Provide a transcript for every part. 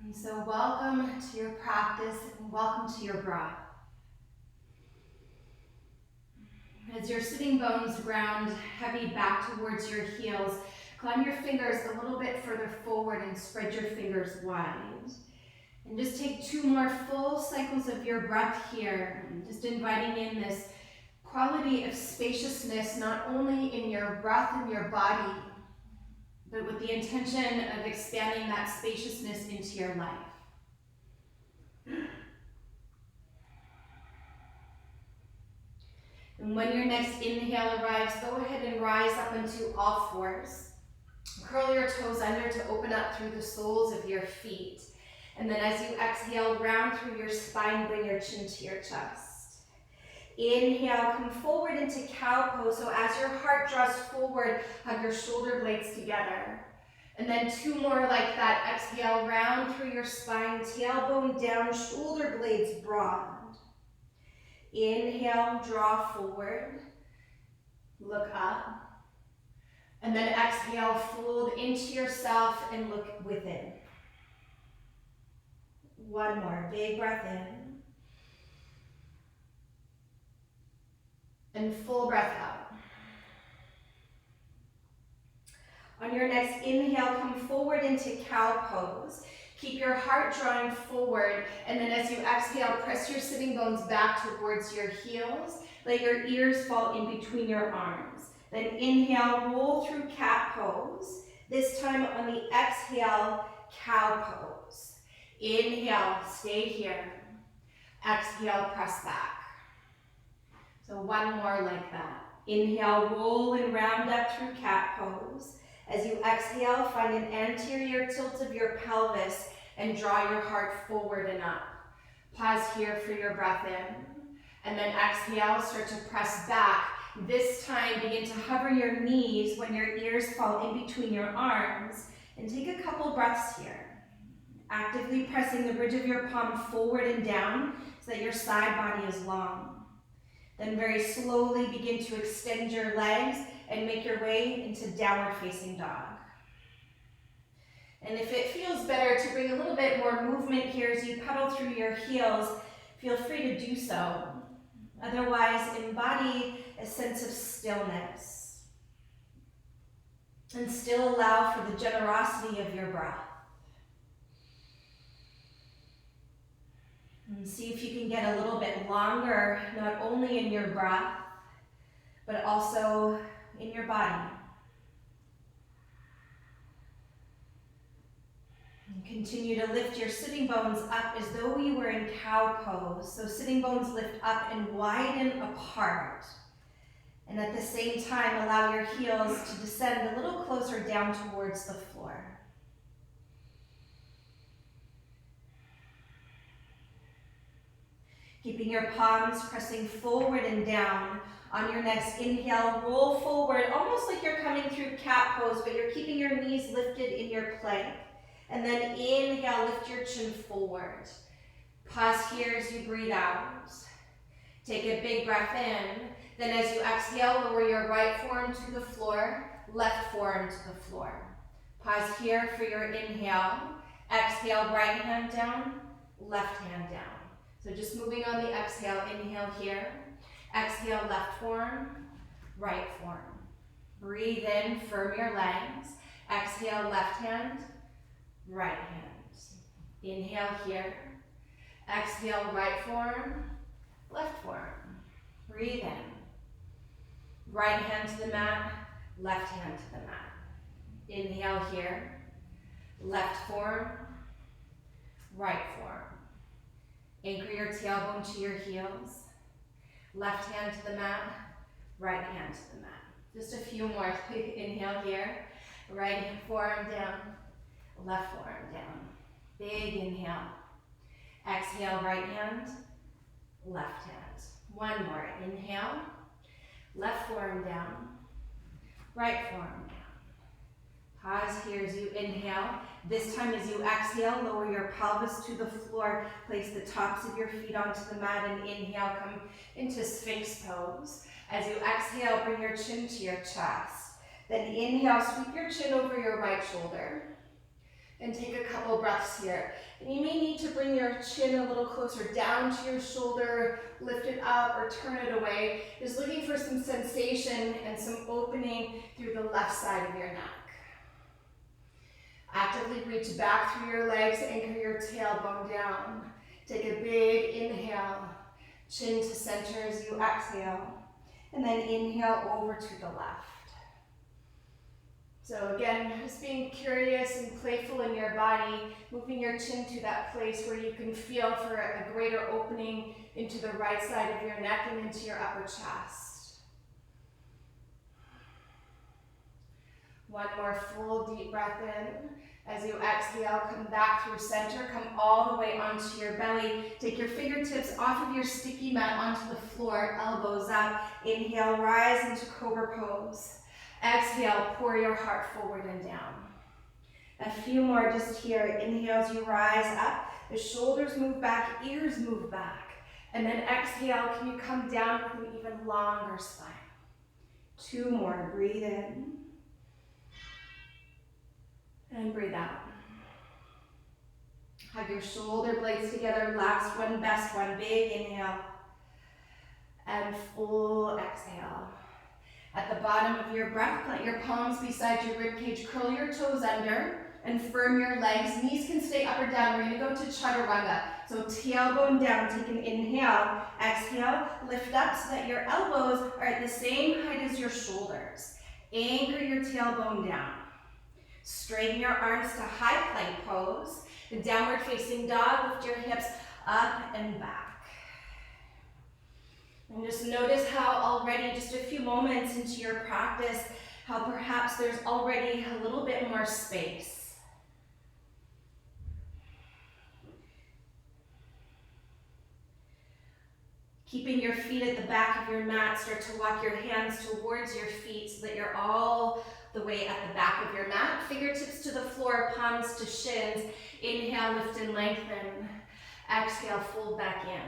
And so welcome to your practice and welcome to your breath. As your sitting bones ground heavy back towards your heels, climb your fingers a little bit further forward and spread your fingers wide. And just take 2 more full cycles of your breath here, just inviting in this quality of spaciousness, not only in your breath and your body, but with the intention of expanding that spaciousness into your life. And when your next inhale arrives, go ahead and rise up into all fours. Curl your toes under to open up through the soles of your feet. And then as you exhale, round through your spine, bring your chin to your chest. Inhale, come forward into cow pose. So as your heart draws forward, hug your shoulder blades together. And then 2 more like that. Exhale, round through your spine, tailbone down, shoulder blades broad. Inhale, draw forward, look up. And then exhale, fold into yourself and look within. 1 more, big breath in. And full breath out. On your next inhale, come forward into cow pose. Keep your heart drawing forward, and then as you exhale, press your sitting bones back towards your heels. Let your ears fall in between your arms. Then inhale, roll through cat pose. This time on the exhale, cow pose. Inhale, stay here. Exhale, press back. So 1 more like that. Inhale, roll and round up through cat pose. As you exhale, find an anterior tilt of your pelvis and draw your heart forward and up. Pause here for your breath in. And then exhale, start to press back. This time, begin to hover your knees when your ears fall in between your arms. And take a couple breaths here. Actively pressing the bridge of your palm forward and down so that your side body is long. Then very slowly begin to extend your legs and make your way into downward facing dog. And if it feels better to bring a little bit more movement here as you pedal through your heels, feel free to do so. Otherwise, embody a sense of stillness. And still allow for the generosity of your breath. And see if you can get a little bit longer, not only in your breath, but also in your body. And continue to lift your sitting bones up as though we were in cow pose. So sitting bones lift up and widen apart. And at the same time, allow your heels to descend a little closer down towards the floor. Keeping your palms pressing forward and down. On your next inhale, roll forward, almost like you're coming through cat pose, but you're keeping your knees lifted in your plank. And then inhale, lift your chin forward. Pause here as you breathe out. Take a big breath in. Then as you exhale, lower your right forearm to the floor, left forearm to the floor. Pause here for your inhale. Exhale, right hand down, left hand down. So just moving on the exhale, inhale here. Exhale, left forearm, right forearm. Breathe in, firm your legs. Exhale, left hand, right hand. Inhale here. Exhale, right forearm, left forearm. Breathe in. Right hand to the mat, left hand to the mat. Inhale here. Left forearm, right forearm. Anchor your tailbone to your heels. Left hand to the mat, right hand to the mat. Just a few more. Inhale here. Right forearm down, left forearm down. Big inhale. Exhale, right hand, left hand. 1 more. Inhale. Left forearm down, right forearm down. Pause here as you inhale. This time as you exhale, lower your pelvis to the floor. Place the tops of your feet onto the mat and inhale, come into Sphinx pose. As you exhale, bring your chin to your chest. Then inhale, sweep your chin over your right shoulder. And take a couple breaths here. And you may need to bring your chin a little closer down to your shoulder, lift it up or turn it away. Just looking for some sensation and some opening through the left side of your neck. Actively reach back through your legs, anchor your tailbone down. Take a big inhale, chin to center as you exhale. And then inhale over to the left. So again, just being curious and playful in your body, moving your chin to that place where you can feel for a greater opening into the right side of your neck and into your upper chest. One more full deep breath in. As you exhale, come back through center, come all the way onto your belly. Take your fingertips off of your sticky mat onto the floor, elbows up. Inhale, rise into cobra pose. Exhale, pour your heart forward and down. A few more just here. Inhale as you rise up. The shoulders move back, ears move back. And then exhale, can you come down with an even longer spine? 2 more. Breathe in. And breathe out. Hug your shoulder blades together. Last one, best one. Big inhale. And full exhale. At the bottom of your breath, plant your palms beside your ribcage, curl your toes under, and firm your legs. Knees can stay up or down. We're gonna go to chaturanga. So tailbone down, take an inhale. Exhale, lift up so that your elbows are at the same height as your shoulders. Anchor your tailbone down. Straighten your arms to high plank pose. The downward facing dog, lift your hips up and back. And just notice how already, just a few moments into your practice, how perhaps there's already a little bit more space. Keeping your feet at the back of your mat, start to walk your hands towards your feet so that you're all the way at the back of your mat. Fingertips to the floor, palms to shins. Inhale, lift and lengthen. Exhale, fold back in.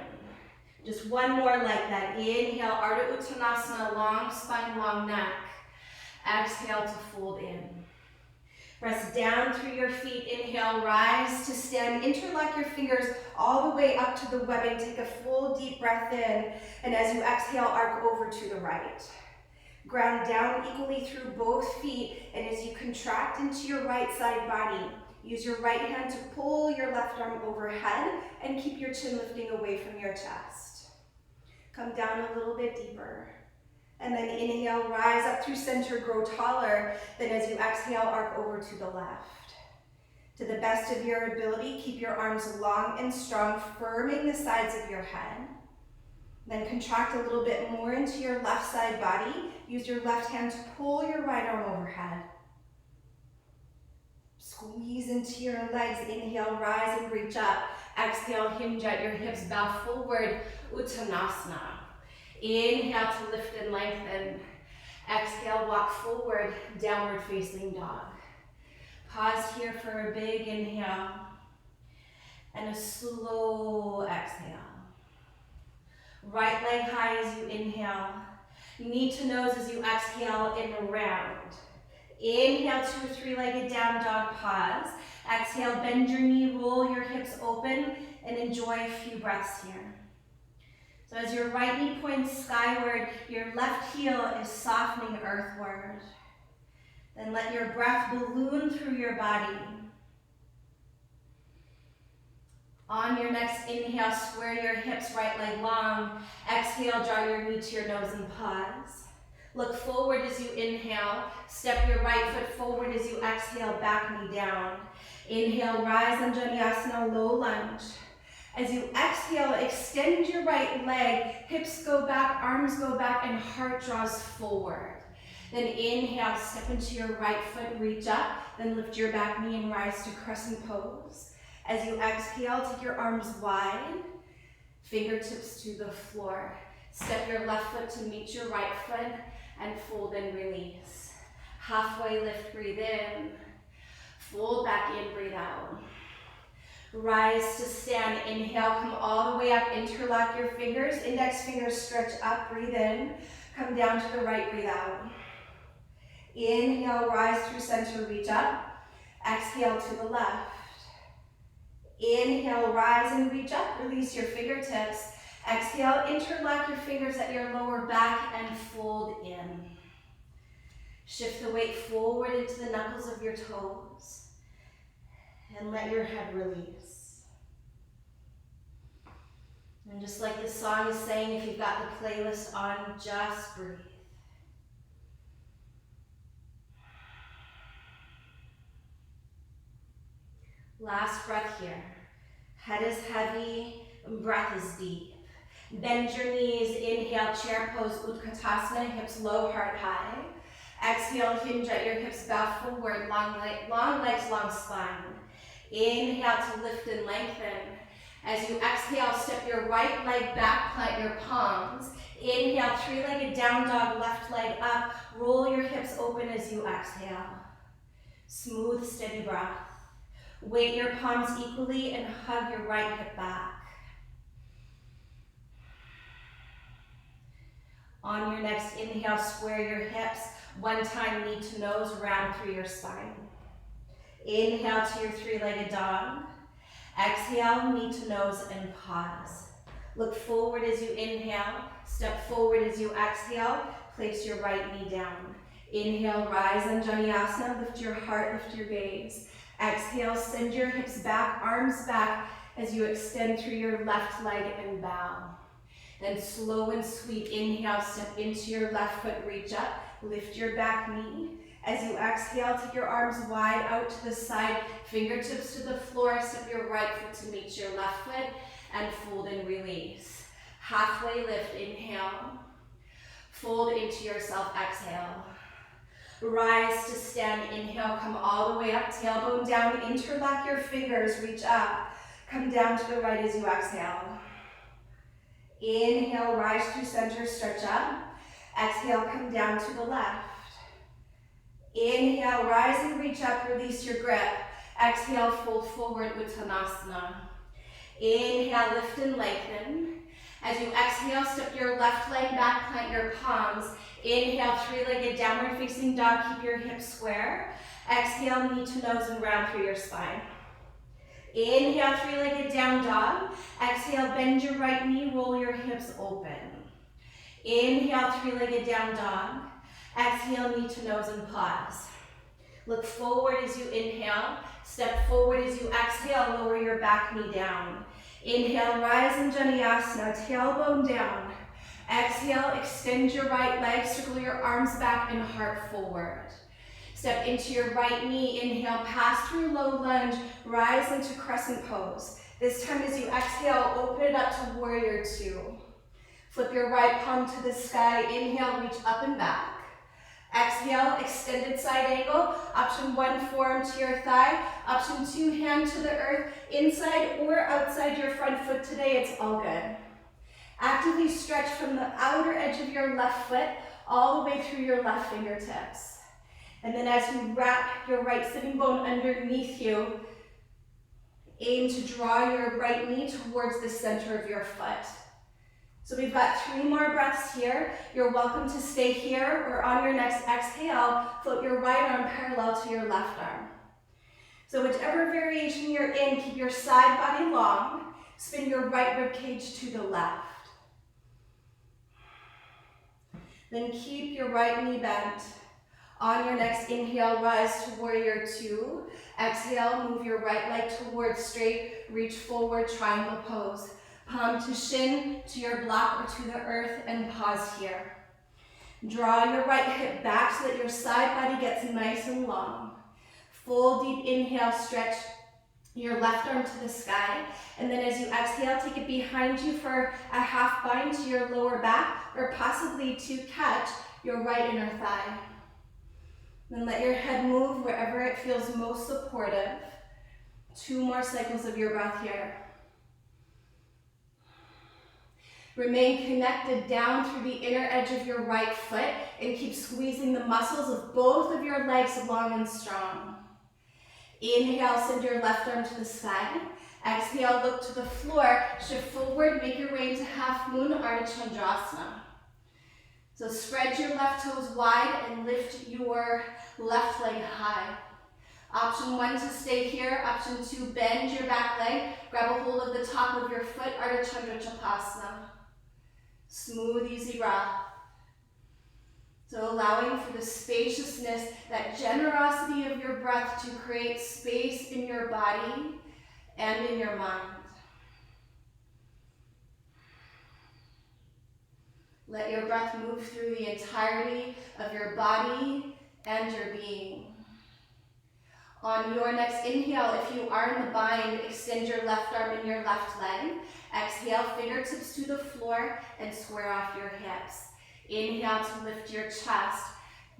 Just one more like that. Inhale, Ardha Uttanasana, long spine, long neck. Exhale to fold in. Press down through your feet. Inhale, rise to stand. Interlock your fingers all the way up to the webbing. Take a full deep breath in. And as you exhale, arc over to the right. Ground down equally through both feet. And as you contract into your right side body, use your right hand to pull your left arm overhead and keep your chin lifting away from your chest. Come down a little bit deeper. And then inhale, rise up through center, grow taller. Then as you exhale, arc over to the left. To the best of your ability, keep your arms long and strong, firming the sides of your head. Then contract a little bit more into your left side body. Use your left hand to pull your right arm overhead. Squeeze into your legs. Inhale, rise and reach up. Exhale, hinge at your hips, bow forward, Uttanasana. Inhale to lift and lengthen. Exhale, walk forward, downward facing dog. Pause here for a big inhale and a slow exhale. Right leg high as you inhale. Knee to nose as you exhale in round. Inhale to a 3-legged down dog, pause. Exhale, bend your knee, roll your hips open, and enjoy a few breaths here. So as your right knee points skyward, your left heel is softening earthward. Then let your breath balloon through your body. On your next inhale, square your hips, right leg long. Exhale, draw your knee to your nose and pause. Look forward as you inhale. Step your right foot forward as you exhale, back knee down. Inhale, rise, Anjaneyasana, low lunge. As you exhale, extend your right leg, hips go back, arms go back, and heart draws forward. Then inhale, step into your right foot, reach up, then lift your back knee and rise to crescent pose. As you exhale, take your arms wide, fingertips to the floor. Step your left foot to meet your right foot and fold and release. Halfway lift, breathe in. Fold back in, breathe out. Rise to stand, inhale, come all the way up, interlock your fingers, index fingers stretch up, breathe in. Come down to the right, breathe out. Inhale, rise through center, reach up. Exhale to the left. Inhale, rise and reach up. Release your fingertips. Exhale, interlock your fingers at your lower back and fold in. Shift the weight forward into the knuckles of your toes. And let your head release. And just like the song is saying, if you've got the playlist on, just breathe. Last breath here. Head is heavy, breath is deep. Bend your knees, inhale, chair pose, Utkatasana, hips low, heart high. Exhale, hinge at your hips, bow forward, long legs, long spine. Inhale to lift and lengthen. As you exhale, step your right leg back, plant your palms. Inhale, three-legged down dog, left leg up. Roll your hips open as you exhale. Smooth, steady breath. Weight your palms equally and hug your right hip back. On your next inhale, square your hips. One time, knee to nose, round through your spine. Inhale to your three-legged dog. Exhale, knee to nose, and pause. Look forward as you inhale. Step forward as you exhale. Place your right knee down. Inhale, rise, Anjaneyasana. Lift your heart, lift your gaze. Exhale, send your hips back, arms back as you extend through your left leg and bow. Then slow and sweet, inhale, step into your left foot, reach up, lift your back knee. As you exhale, take your arms wide out to the side, fingertips to the floor, step your right foot to meet your left foot, and fold and release. Halfway lift, inhale. Fold into yourself, exhale. Rise to stand, inhale, come all the way up, tailbone down, interlock your fingers, reach up. Come down to the right as you exhale. Inhale, rise through center, stretch up. Exhale, come down to the left. Inhale, rise and reach up, release your grip. Exhale, fold forward, Uttanasana. Inhale, lift and lengthen. As you exhale, step your left leg back, plant your palms. Inhale, three-legged downward facing dog, keep your hips square. Exhale, knee to nose and round through your spine. Inhale, three-legged down dog. Exhale, bend your right knee, roll your hips open. Inhale, three-legged down dog. Exhale, knee to nose and pause. Look forward as you inhale. Step forward as you exhale, lower your back knee down. Inhale, rise in Anjaneyasana, tailbone down. Exhale, extend your right leg, circle your arms back and heart forward. Step into your right knee, inhale, pass through low lunge, rise into crescent pose. This time as you exhale, open it up to warrior two. Flip your right palm to the sky, inhale, reach up and back. Exhale, extended side angle, option one, forearm to your thigh, option two, hand to the earth, inside or outside your front foot today, it's all good. Actively stretch from the outer edge of your left foot all the way through your left fingertips. And then as you wrap your right sitting bone underneath you, aim to draw your right knee towards the center of your foot. So we've got 3 more breaths here. You're welcome to stay here, or on your next exhale, float your right arm parallel to your left arm. So whichever variation you're in, keep your side body long. Spin your right rib cage to the left. Then keep your right knee bent. On your next inhale, rise to warrior two. Exhale, move your right leg towards straight, reach forward, triangle pose. Palm to shin, to your block or to the earth, and pause here. Draw your right hip back so that your side body gets nice and long. Full deep inhale, stretch your left arm to the sky. And then as you exhale, take it behind you for a half bind to your lower back, or possibly to catch your right inner thigh. Then let your head move wherever it feels most supportive. 2 more cycles of your breath here. Remain connected down through the inner edge of your right foot and keep squeezing the muscles of both of your legs long and strong. Inhale, send your left arm to the sky. Exhale, look to the floor, shift forward, make your way into half moon, Ardha Chandrasana. So spread your left toes wide and lift your left leg high. Option 1 to stay here. Option 2, bend your back leg. Grab a hold of the top of your foot, Ardha Chandra Chakrasana. Smooth, easy breath. So allowing for the spaciousness, that generosity of your breath to create space in your body and in your mind. Let your breath move through the entirety of your body and your being. On your next inhale, if you are in the bind, extend your left arm and your left leg. Exhale, fingertips to the floor and square off your hips. Inhale to lift your chest.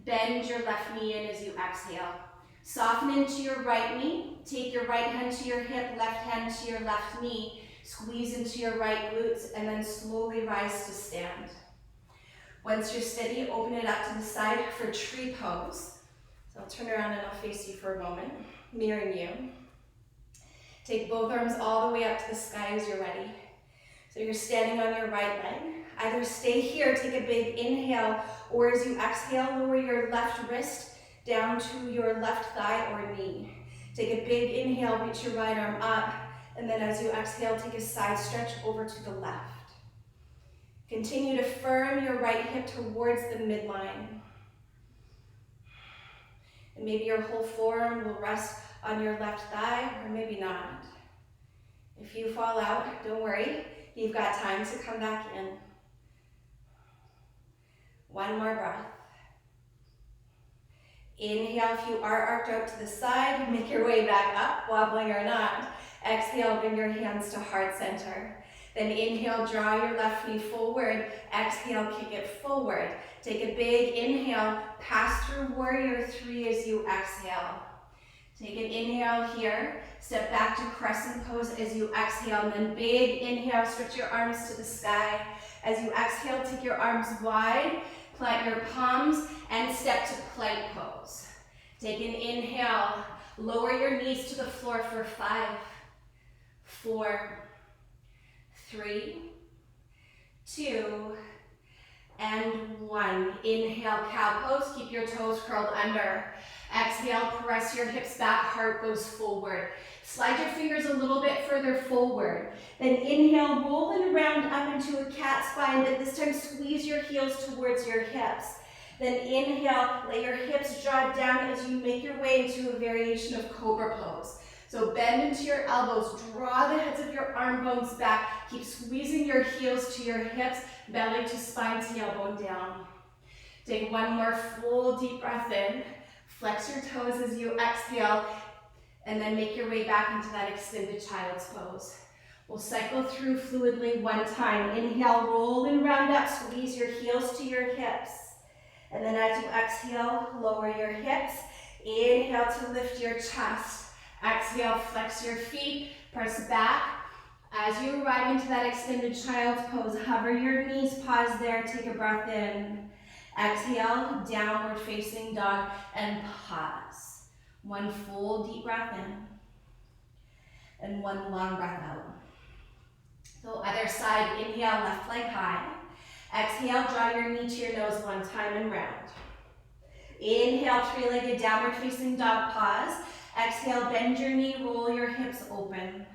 Bend your left knee in as you exhale. Soften into your right knee. Take your right hand to your hip, left hand to your left knee. Squeeze into your right glutes and then slowly rise to stand. Once you're steady, open it up to the side for tree pose. So I'll turn around and I'll face you for a moment, mirroring you. Take both arms all the way up to the sky as you're ready. So you're standing on your right leg. Either stay here, take a big inhale, or as you exhale, lower your left wrist down to your left thigh or knee. Take a big inhale, reach your right arm up, and then as you exhale, take a side stretch over to the left. Continue to firm your right hip towards the midline. And maybe your whole forearm will rest on your left thigh, or maybe not. If you fall out, don't worry. You've got time to come back in. One more breath. Inhale, if you are arched out to the side, make your way back up, wobbling or not. Exhale, bring your hands to heart center. Then inhale, draw your left knee forward. Exhale, kick it forward. Take a big inhale, pass through warrior 3 as you exhale. Take an inhale here, step back to crescent pose as you exhale, and then big inhale, stretch your arms to the sky. As you exhale, take your arms wide, plant your palms, and step to plank pose. Take an inhale, lower your knees to the floor for 5, 4, 3, 2, and 1. Inhale, cow pose, keep your toes curled under. Exhale, press your hips back, heart goes forward. Slide your fingers a little bit further forward. Then inhale, roll and round up into a cat spine, but this time squeeze your heels towards your hips. Then inhale, let your hips draw down as you make your way into a variation of cobra pose. So bend into your elbows, draw the heads of your arm bones back, keep squeezing your heels to your hips, belly to spine, tailbone down. Take one more full deep breath in, flex your toes as you exhale, and then make your way back into that extended child's pose. We'll cycle through fluidly one time. Inhale, roll and round up, squeeze your heels to your hips. And then as you exhale, lower your hips. Inhale to lift your chest. Exhale, flex your feet, press back. As you arrive into that extended child's pose, hover your knees, pause there, take a breath in. Exhale, downward facing dog, and pause. One full deep breath in, and one long breath out. So other side, inhale, left leg high. Exhale, draw your knee to your nose one time and round. Inhale, three-legged downward facing dog, pause. Exhale, bend your knee, roll your hips open.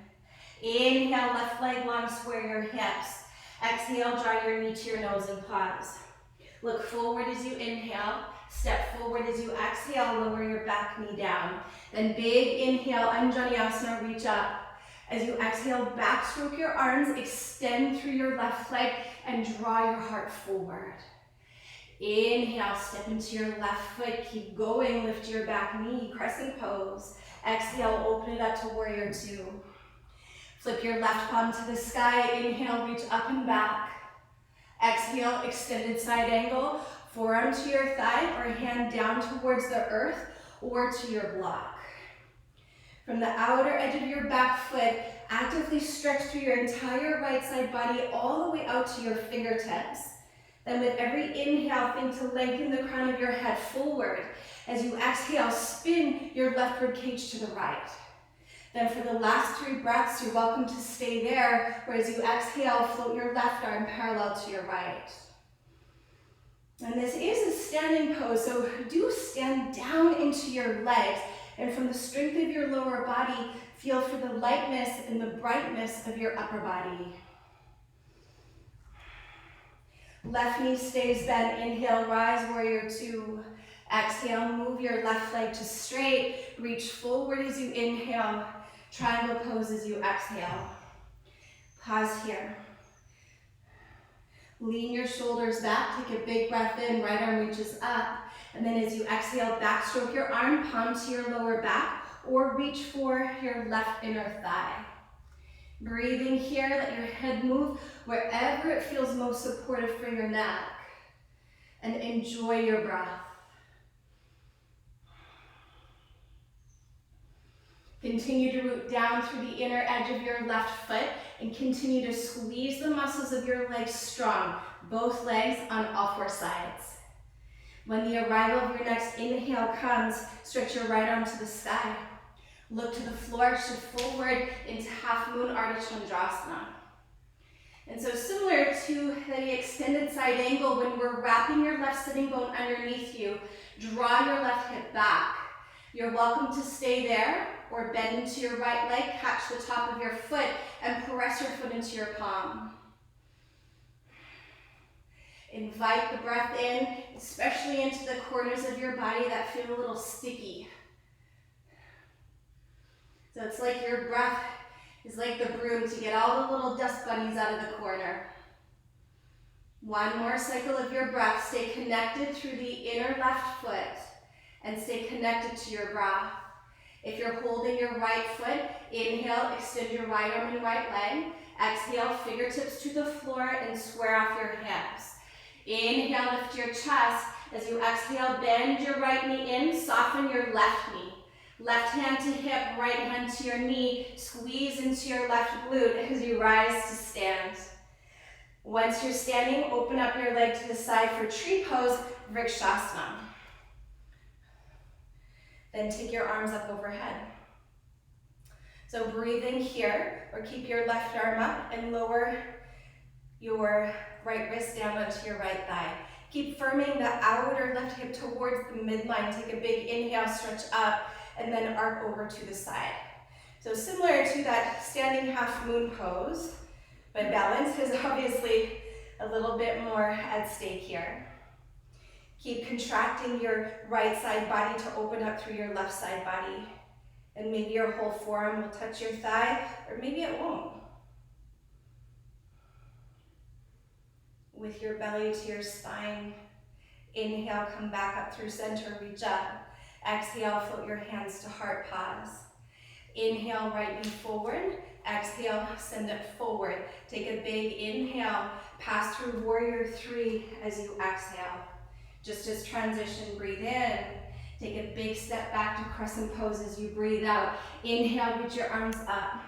Inhale, left leg long, square your hips. Exhale, draw your knee to your nose and pause. Look forward as you inhale, step forward as you exhale, lower your back knee down. Then big inhale, Anjaneyasana, reach up. As you exhale, backstroke your arms, extend through your left leg, and draw your heart forward. Inhale, step into your left foot, keep going, lift your back knee, crescent pose. Exhale, open it up to warrior 2. Flip your left palm to the sky, inhale, reach up and back. Exhale, extended side angle, forearm to your thigh or hand down towards the earth or to your block. From the outer edge of your back foot, actively stretch through your entire right side body all the way out to your fingertips. Then with every inhale, think to lengthen the crown of your head forward. As you exhale, spin your left rib cage to the right. Then for the last 3 breaths, you're welcome to stay there, where as you exhale, float your left arm parallel to your right. And this is a standing pose, so do stand down into your legs. And from the strength of your lower body, feel for the lightness and the brightness of your upper body. Left knee stays bent. Inhale, rise, warrior two. Exhale, move your left leg to straight. Reach forward as you inhale. Triangle pose as you exhale. Pause here. Lean your shoulders back. Take a big breath in. Right arm reaches up. And then as you exhale, backstroke your arm, palm to your lower back, or reach for your left inner thigh. Breathing here, let your head move wherever it feels most supportive for your neck. And enjoy your breath. Continue to root down through the inner edge of your left foot and continue to squeeze the muscles of your legs strong, both legs on all four sides. When the arrival of your next inhale comes, stretch your right arm to the sky. Look to the floor, shift forward into half moon Ardha Chandrasana. And so similar to the extended side angle, when we're wrapping your left sitting bone underneath you, draw your left hip back. You're welcome to stay there or bend into your right leg, catch the top of your foot, and press your foot into your palm. Invite the breath in, especially into the corners of your body that feel a little sticky. So it's like your breath is like the broom to get all the little dust bunnies out of the corner. One more cycle of your breath. Stay connected through the inner left foot and stay connected to your breath. If you're holding your right foot, inhale, extend your right arm and right leg. Exhale, fingertips to the floor and square off your hips. Inhale, lift your chest. As you exhale, bend your right knee in, soften your left knee. Left hand to hip, right hand to your knee. Squeeze into your left glute as you rise to stand. Once you're standing, open up your leg to the side for tree pose, Vrikshasana. Then take your arms up overhead. So breathe in here, or keep your left arm up and lower your right wrist down onto your right thigh. Keep firming the outer left hip towards the midline. Take a big inhale, stretch up, and then arc over to the side. So similar to that standing half moon pose, but balance is obviously a little bit more at stake here. Keep contracting your right side body to open up through your left side body. And maybe your whole forearm will touch your thigh, or maybe it won't. With your belly to your spine, inhale, come back up through center, reach up. Exhale, float your hands to heart, pause. Inhale, right knee forward. Exhale, send it forward. Take a big inhale, pass through warrior three as you exhale. Just as transition, breathe in. Take a big step back to crescent pose as you breathe out. Inhale, reach your arms up.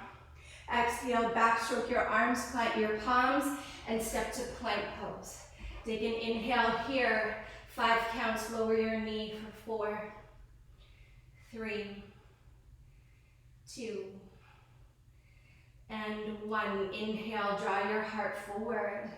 Exhale, backstroke your arms, plant your palms, and step to plank pose. Take an inhale here. 5 counts, lower your knee for 4, 3, 2, and 1. Inhale, draw your heart forward.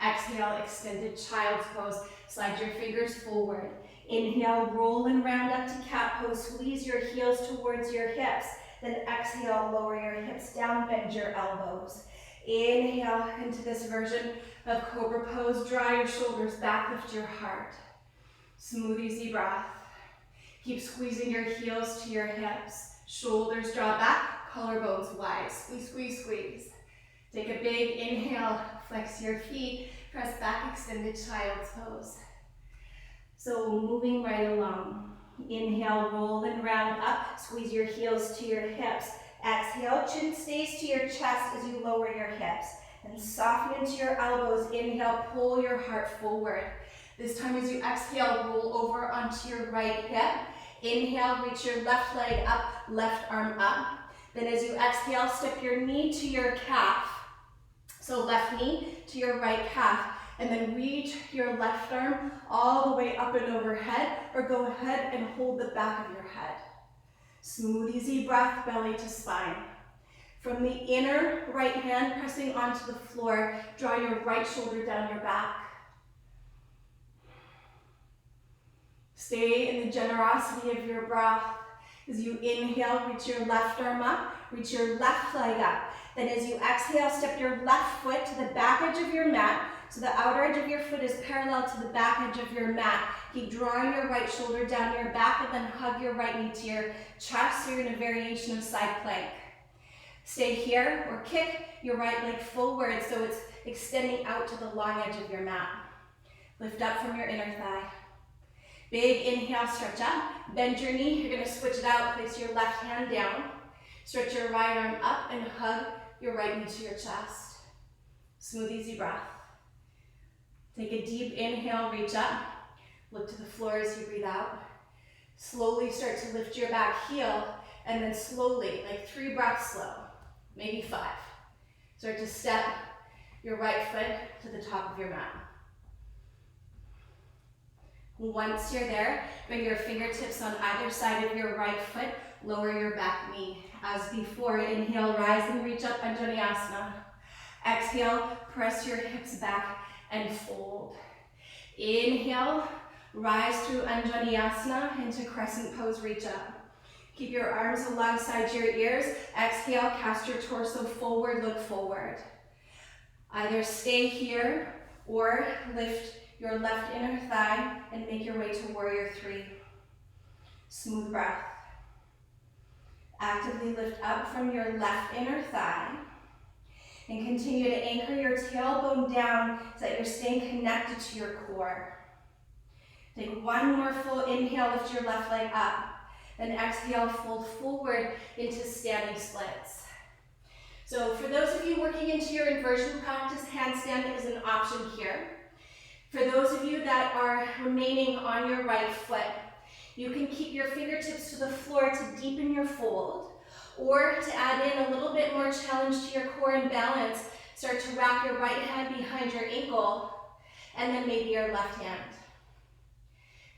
Exhale, extended child's pose. Slide your fingers forward. Inhale, roll and round up to cat pose. Squeeze your heels towards your hips. Then exhale, lower your hips down, bend your elbows. Inhale into this version of cobra pose. Draw your shoulders back, lift your heart. Smooth, easy breath. Keep squeezing your heels to your hips. Shoulders draw back, collarbones wide. Squeeze, squeeze, squeeze. Take a big inhale, flex your feet, press back, extended child's pose. So moving right along. Inhale, roll and round up, squeeze your heels to your hips. Exhale, chin stays to your chest as you lower your hips. And soften into your elbows. Inhale, pull your heart forward. This time as you exhale, roll over onto your right hip. Inhale, reach your left leg up, left arm up. Then as you exhale, step your knee to your calf. So left knee to your right calf. And then reach your left arm all the way up and overhead, or go ahead and hold the back of your head. Smooth, easy breath, belly to spine. From the inner right hand pressing onto the floor, draw your right shoulder down your back. Stay in the generosity of your breath. As you inhale, reach your left arm up, reach your left leg up. Then as you exhale, step your left foot to the back edge of your mat. So the outer edge of your foot is parallel to the back edge of your mat. Keep drawing your right shoulder down your back and then hug your right knee to your chest. So you're in a variation of side plank. Stay here or kick your right leg forward so it's extending out to the long edge of your mat. Lift up from your inner thigh. Big inhale, stretch up. Bend your knee. You're going to switch it out. Place your left hand down. Stretch your right arm up and hug your right knee to your chest. Smooth, easy breath. Take a deep inhale, reach up. Look to the floor as you breathe out. Slowly start to lift your back heel, and then slowly, like 3 breaths slow, maybe 5. Start to step your right foot to the top of your mat. Once you're there, bring your fingertips on either side of your right foot, lower your back knee. As before, inhale, rise and reach up, Energizing. Exhale, press your hips back and fold. Inhale, rise through Energizing into crescent pose, reach up. Keep your arms alongside your ears. Exhale, cast your torso forward, look forward. Either stay here or lift your left inner thigh and make your way to warrior 3. Smooth breath. Actively lift up from your left inner thigh and continue to anchor your tailbone down so that you're staying connected to your core. Take one more full inhale, lift your left leg up. Then exhale, fold forward into standing splits. So for those of you working into your inversion practice, handstand is an option here. For those of you that are remaining on your right foot, you can keep your fingertips to the floor to deepen your fold, or to add in a little bit more challenge to your core and balance, start to wrap your right hand behind your ankle, and then maybe your left hand.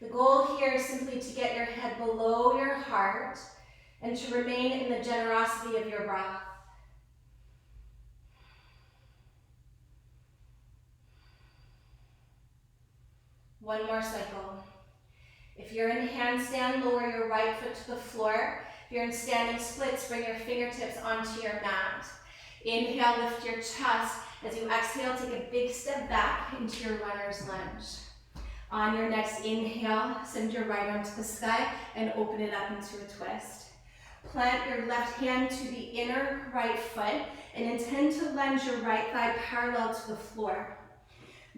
The goal here is simply to get your head below your heart and to remain in the generosity of your breath. One more cycle. If you're in handstand, lower your right foot to the floor. If you're in standing splits, bring your fingertips onto your mat. Inhale, lift your chest. As you exhale, take a big step back into your runner's lunge. On your next inhale, send your right arm to the sky and open it up into a twist. Plant your left hand to the inner right foot and intend to lunge your right thigh parallel to the floor.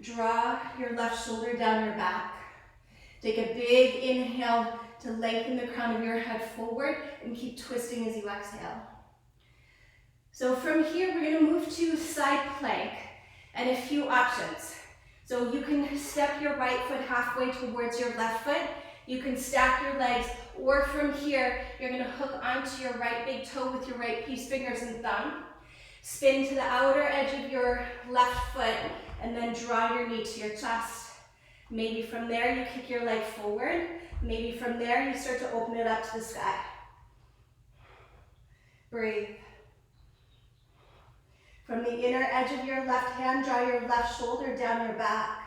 Draw your left shoulder down your back. Take a big inhale to lengthen the crown of your head forward and keep twisting as you exhale. So from here, we're going to move to side plank and a few options. So you can step your right foot halfway towards your left foot. You can stack your legs, or from here, you're going to hook onto your right big toe with your right peace fingers and thumb. Spin to the outer edge of your left foot and then draw your knee to your chest. Maybe from there you kick your leg forward. Maybe from there you start to open it up to the sky. Breathe. From the inner edge of your left hand, draw your left shoulder down your back.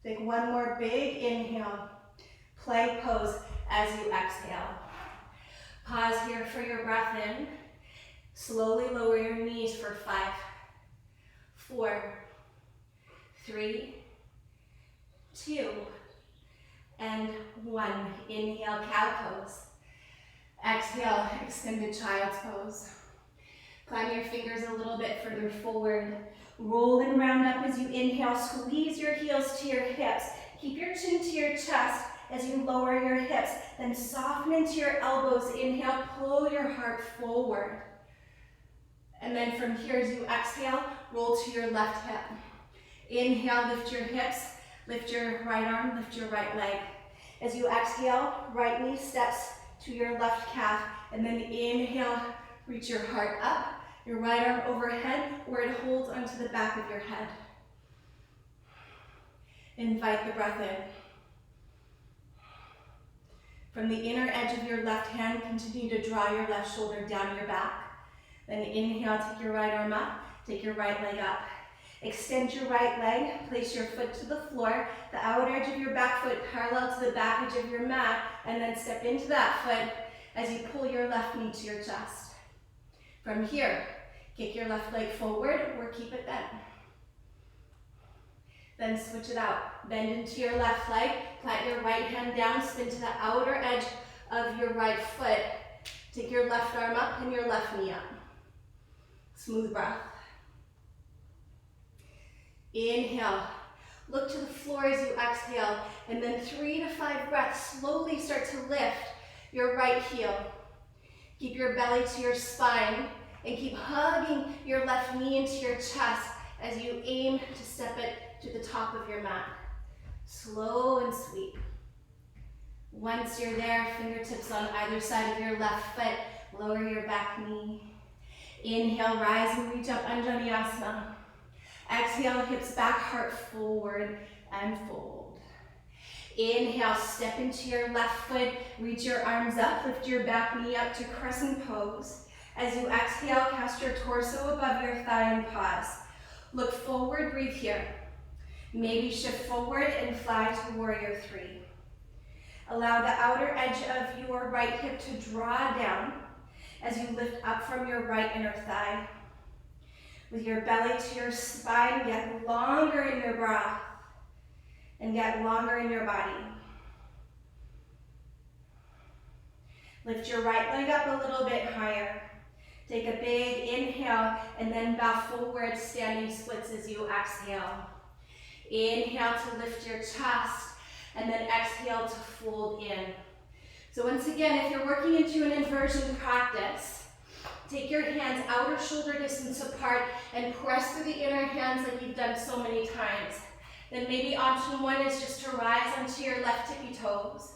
Take one more big inhale. Plank pose as you exhale. Pause here for your breath in. Slowly lower your knees for 5, 4, 3, 2, and 1. Inhale, cow pose. Exhale, extended child's pose. Climb your fingers a little bit further forward. Roll and round up as you inhale. Squeeze your heels to your hips. Keep your chin to your chest as you lower your hips. Then soften into your elbows. Inhale, pull your heart forward. And then from here, as you exhale, roll to your left hip. Inhale, lift your hips. Lift your right arm, lift your right leg. As you exhale, right knee steps to your left calf. And then inhale, reach your heart up, your right arm overhead, where it holds onto the back of your head. Invite the breath in. From the inner edge of your left hand, continue to draw your left shoulder down your back. Then inhale, take your right arm up, take your right leg up. Extend your right leg, place your foot to the floor, the outer edge of your back foot parallel to the back edge of your mat, and then step into that foot as you pull your left knee to your chest. From here, kick your left leg forward or keep it bent. Then switch it out. Bend into your left leg, plant your right hand down, spin to the outer edge of your right foot. Take your left arm up and your left knee up. Smooth breath. Inhale. Look to the floor as you exhale, and then 3 to 5 breaths. Slowly start to lift your right heel. Keep your belly to your spine, and keep hugging your left knee into your chest as you aim to step it to the top of your mat. Slow and sweet. Once you're there, fingertips on either side of your left foot, lower your back knee. Inhale, rise and reach up, Anjaneyasana. Exhale, hips back, heart forward, and fold. Inhale, step into your left foot, reach your arms up, lift your back knee up to crescent pose. As you exhale, cast your torso above your thigh and pause. Look forward, breathe here. Maybe shift forward and fly to warrior 3. Allow the outer edge of your right hip to draw down as you lift up from your right inner thigh. With your belly to your spine, get longer in your breath and get longer in your body. Lift your right leg up a little bit higher. Take a big inhale and then bow forward, standing splits as you exhale. Inhale to lift your chest and then exhale to fold in. So once again, if you're working into an inversion practice, take your hands outer shoulder distance apart and press through the inner hands like you've done so many times. Then maybe option 1 is just to rise onto your left tippy toes.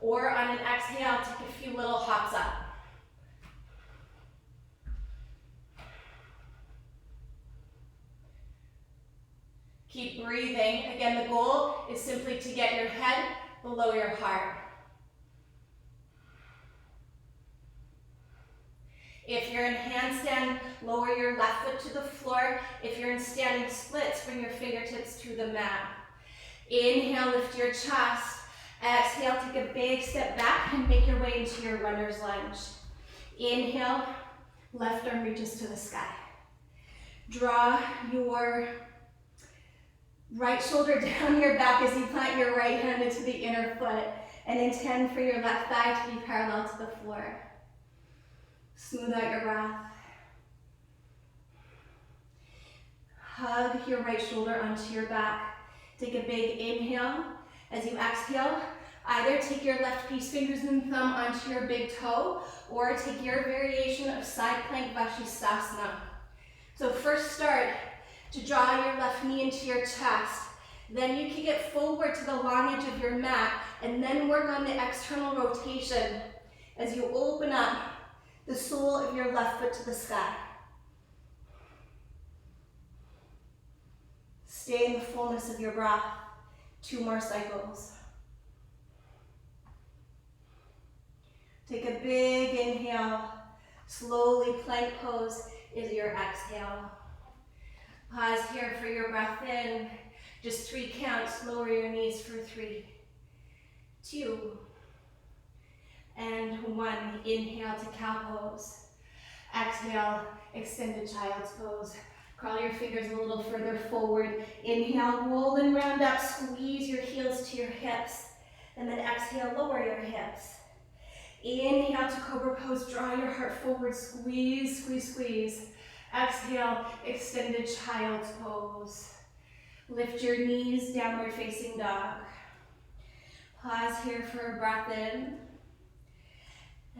Or on an exhale, take a few little hops up. Keep breathing. Again, the goal is simply to get your head below your heart. If you're in handstand, lower your left foot to the floor. If you're in standing splits, bring your fingertips to the mat. Inhale, lift your chest. Exhale, take a big step back and make your way into your runner's lunge. Inhale, left arm reaches to the sky. Draw your right shoulder down your back as you plant your right hand into the inner foot and intend for your left thigh to be parallel to the floor. Smooth out your breath. Hug your right shoulder onto your back. Take a big inhale. As you exhale, either take your left peace fingers and thumb onto your big toe or take your variation of side plank Vashisthasana. So first start to draw your left knee into your chest. Then you kick it forward to the long edge of your mat and then work on the external rotation as you open up the sole of your left foot to the sky. Stay in the fullness of your breath. 2 more cycles. Take a big inhale. Slowly plank pose is your exhale. Pause here for your breath in. Just 3 counts. Lower your knees for 3, 2, and 1. Inhale to cow pose. Exhale, extended child's pose. Crawl your fingers a little further forward. Inhale, roll and round up. Squeeze your heels to your hips. And then exhale, lower your hips. Inhale to cobra pose. Draw your heart forward. Squeeze, squeeze, squeeze. Exhale, extended child's pose. Lift your knees, downward facing dog. Pause here for a breath in.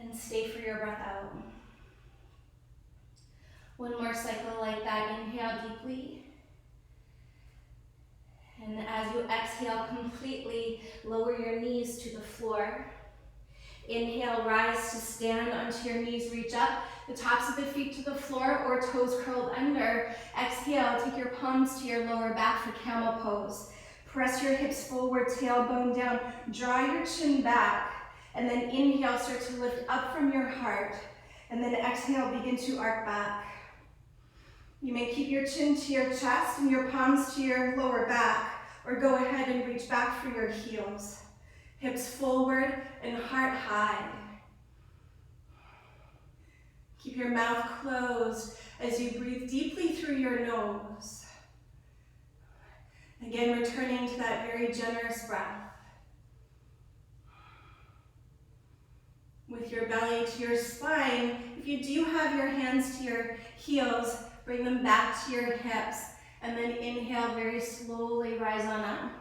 And stay for your breath out. 1 more cycle like that. Inhale deeply. And as you exhale completely, lower your knees to the floor. Inhale, rise to stand onto your knees, reach up, the tops of the feet to the floor or toes curled under. Exhale, take your palms to your lower back for camel pose. Press your hips forward, tailbone down, draw your chin back, and then inhale, start to lift up from your heart, and then exhale, begin to arc back. You may keep your chin to your chest and your palms to your lower back, or go ahead and reach back for your heels. Hips forward and heart high. Keep your mouth closed as you breathe deeply through your nose. Again, returning to that very generous breath. With your belly to your spine, if you do have your hands to your heels, bring them back to your hips, and then inhale, very slowly rise on up.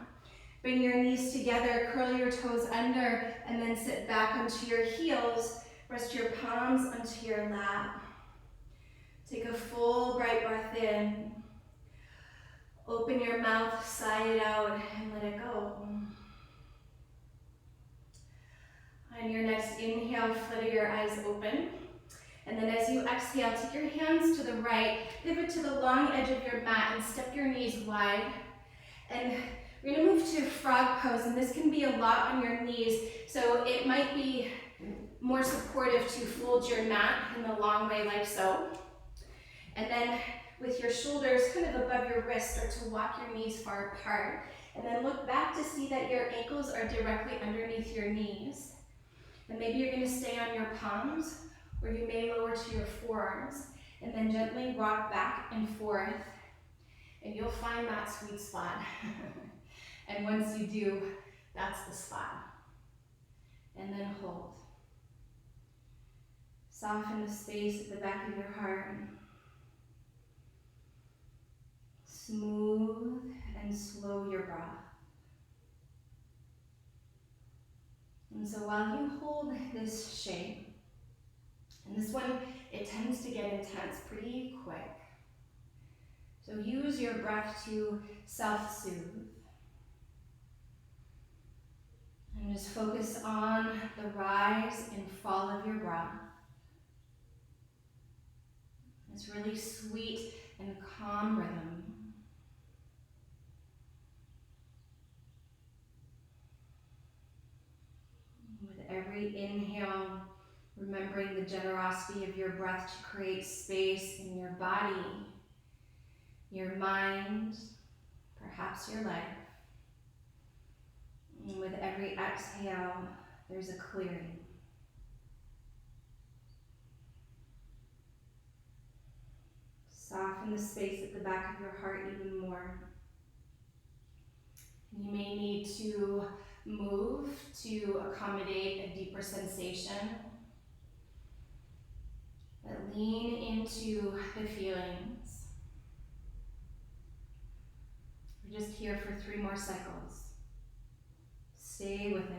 Bring your knees together, curl your toes under, and then sit back onto your heels. Rest your palms onto your lap. Take a full, bright breath in. Open your mouth, sigh it out, and let it go. On your next inhale, flutter your eyes open. And then as you exhale, take your hands to the right, pivot to the long edge of your mat and step your knees wide. And we're gonna move to frog pose, and this can be a lot on your knees, so it might be more supportive to fold your mat in the long way like so. And then with your shoulders kind of above your wrists, start to walk your knees far apart. And then look back to see that your ankles are directly underneath your knees. And maybe you're gonna stay on your palms, or you may lower to your forearms, and then gently rock back and forth, and you'll find that sweet spot. And once you do, that's the spot. And then hold. Soften the space at the back of your heart. Smooth and slow your breath. And so while you hold this shape, and this one, it tends to get intense pretty quick. So use your breath to self-soothe. And just focus on the rise and fall of your breath. This really sweet and calm rhythm. With every inhale, remembering the generosity of your breath to create space in your body, your mind, perhaps your life. And with every exhale, there's a clearing. Soften the space at the back of your heart even more. You may need to move to accommodate a deeper sensation. But lean into the feelings. We're just here for 3 more cycles. Stay with it.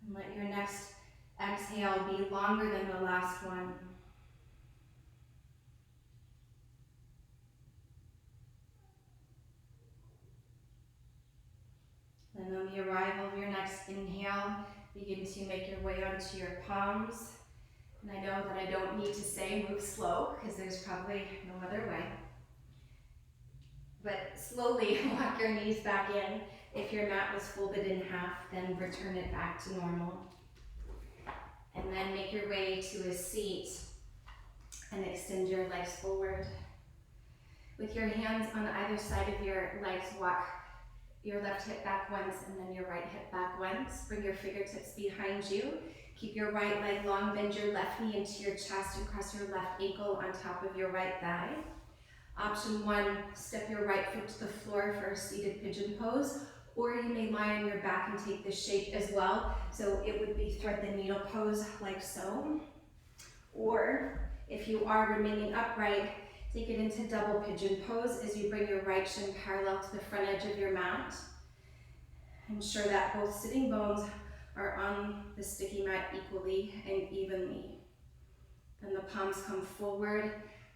And let your next exhale be longer than the last one. Then on the arrival of your next inhale, begin to make your way onto your palms. And I know that I don't need to say move slow, because there's probably no other way. But slowly walk your knees back in. If your mat was folded in half, then return it back to normal. And then make your way to a seat and extend your legs forward. With your hands on either side of your legs, walk your left hip back once and then your right hip back once. Bring your fingertips behind you. Keep your right leg long, bend your left knee into your chest and cross your left ankle on top of your right thigh. Option 1, step your right foot to the floor for a seated pigeon pose, or you may lie on your back and take this shape as well. So it would be thread the needle pose like so. Or if you are remaining upright, take it into double pigeon pose as you bring your right shin parallel to the front edge of your mat. Ensure that both sitting bones are on the sticky mat equally and evenly. Then the palms come forward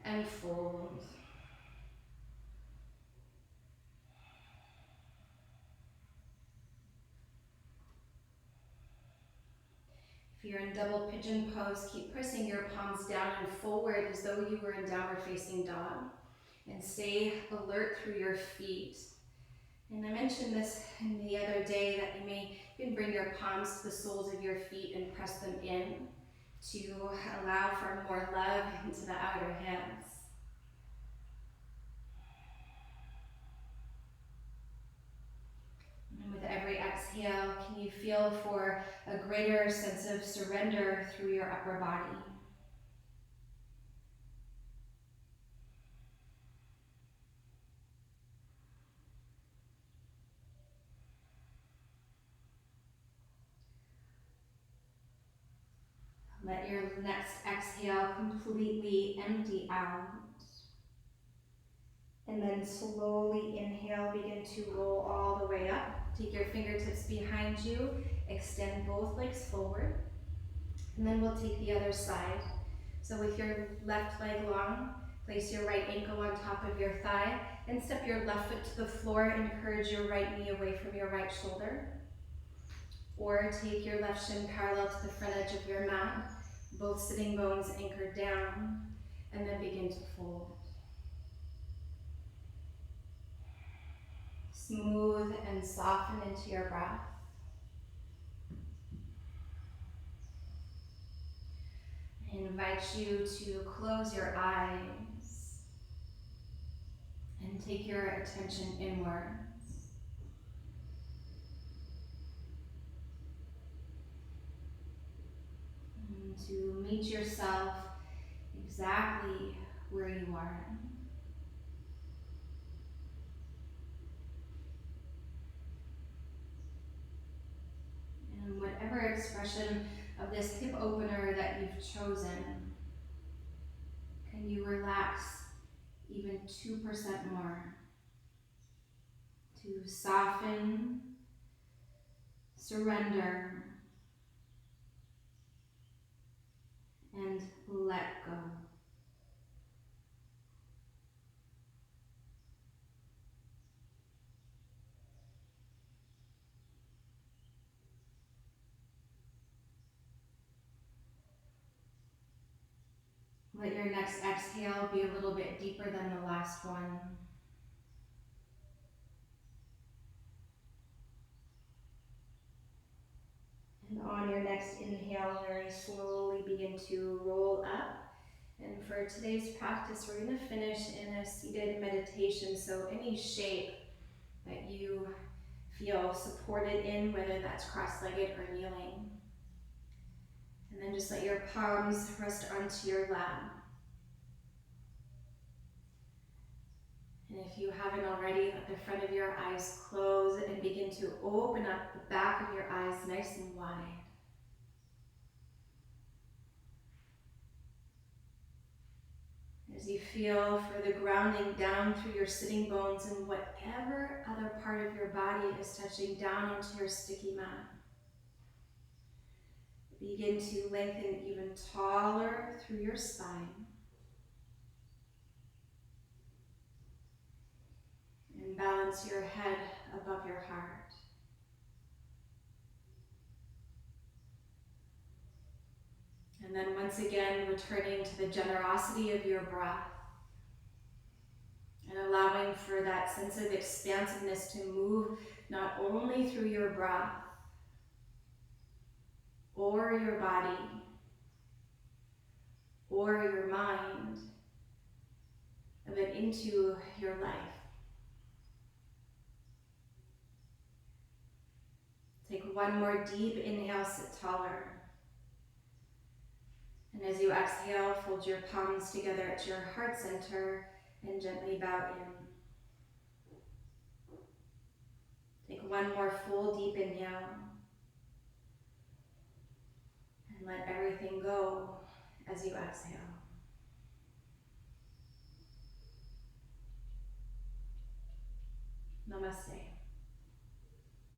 and fold. If you're in double pigeon pose, keep pressing your palms down and forward as though you were in downward facing dog. And stay alert through your feet. And I mentioned this the other day that you may even bring your palms to the soles of your feet and press them in to allow for more love into the outer hands. And with every exhale, can you feel for a greater sense of surrender through your upper body? Let your next exhale completely empty out. And then slowly inhale, begin to roll all the way up. Take your fingertips behind you, extend both legs forward. And then we'll take the other side. So with your left leg long, place your right ankle on top of your thigh and step your left foot to the floor. Encourage your right knee away from your right shoulder. Or take your left shin parallel to the front edge of your mat, both sitting bones anchored down, and then begin to fold. Smooth and soften into your breath. I invite you to close your eyes and take your attention inwards. And to meet yourself exactly where you are. And whatever expression of this hip opener that you've chosen, can you relax even 2% more to soften, surrender, and let go. Let your next exhale be a little bit deeper than the last one. And on your next inhale, very slowly begin to roll up. And for today's practice, we're going to finish in a seated meditation. So any shape that you feel supported in, whether that's cross-legged or kneeling. And then just let your palms rest onto your lap. And if you haven't already, let the front of your eyes close and begin to open up the back of your eyes nice and wide. As you feel for the grounding down through your sitting bones and whatever other part of your body is touching down onto your sticky mat. Begin to lengthen even taller through your spine. And balance your head above your heart. And then once again, returning to the generosity of your breath and allowing for that sense of expansiveness to move not only through your breath or your body or your mind, but into your life. Take one more deep inhale, sit taller. And as you exhale, fold your palms together at your heart center and gently bow in. Take one more full deep inhale. And let everything go as you exhale. Namaste.